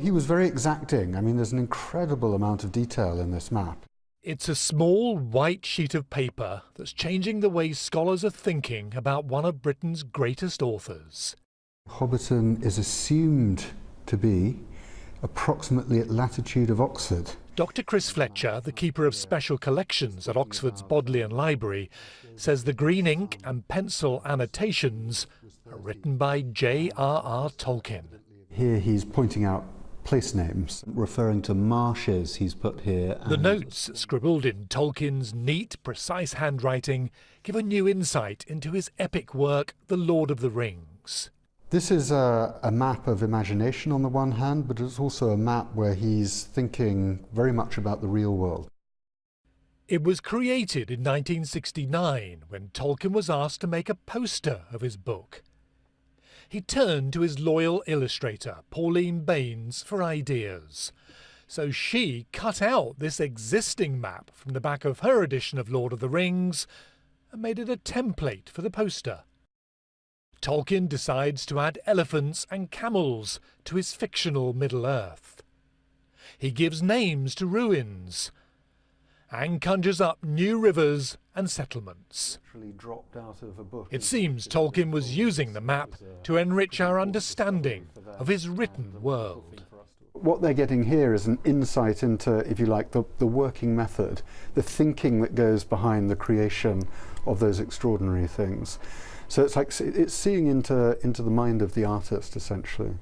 He was very exacting. I mean, there's an incredible amount of detail in this map. It's a small white sheet of paper that's changing the way scholars are thinking about one of Britain's greatest authors. Hobbiton is assumed to be approximately at latitude of Oxford. Dr. Chris Fletcher, the keeper of special collections at Oxford's Bodleian Library, says the green ink and pencil annotations are written by J.R.R. Tolkien. Here he's pointing out place names, referring to marshes he's put here. The notes, scribbled in Tolkien's neat, precise handwriting, give a new insight into his epic work, The Lord of the Rings. This is a map of imagination on the one hand, but it's also a map where he's thinking very much about the real world. It was created in 1969 when Tolkien was asked to make a poster of his book. He turned to his loyal illustrator, Pauline Baynes, for ideas. So she cut out this existing map from the back of her edition of Lord of the Rings and made it a template for the poster. Tolkien decides to add elephants and camels to his fictional Middle-earth. He gives names to ruins and conjures up new rivers and settlements. It seems Tolkien was using the map to enrich our understanding of his written world. What they're getting here is an insight into, if you like, the working method, the thinking that goes behind the creation of those extraordinary things. So it's like it's seeing into the mind of the artist, essentially.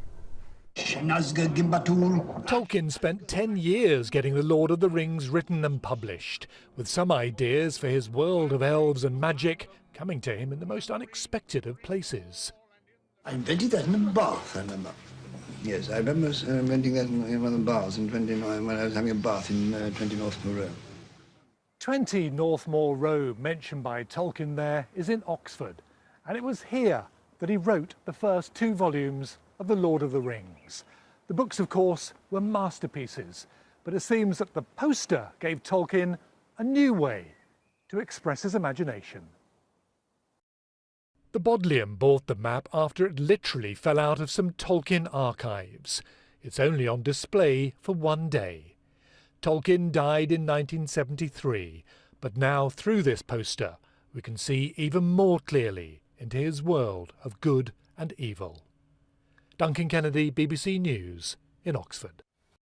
Tolkien spent 10 years getting The Lord of the Rings written and published, with some ideas for his world of elves and magic coming to him in the most unexpected of places. I invented that in a bath, I remember. Yes, I remember inventing that in one of the baths in 29 when I was having a bath in 20 Northmore Road. 20 Northmore Road, mentioned by Tolkien there, is in Oxford, and it was here that he wrote the first 2 volumes of The Lord of the Rings. The books, of course, were masterpieces, but it seems that the poster gave Tolkien a new way to express his imagination. The Bodleian bought the map after it literally fell out of some Tolkien archives. It's only on display for one day. Tolkien died in 1973, but now through this poster we can see even more clearly into his world of good and evil. Duncan Kennedy, BBC News in Oxford.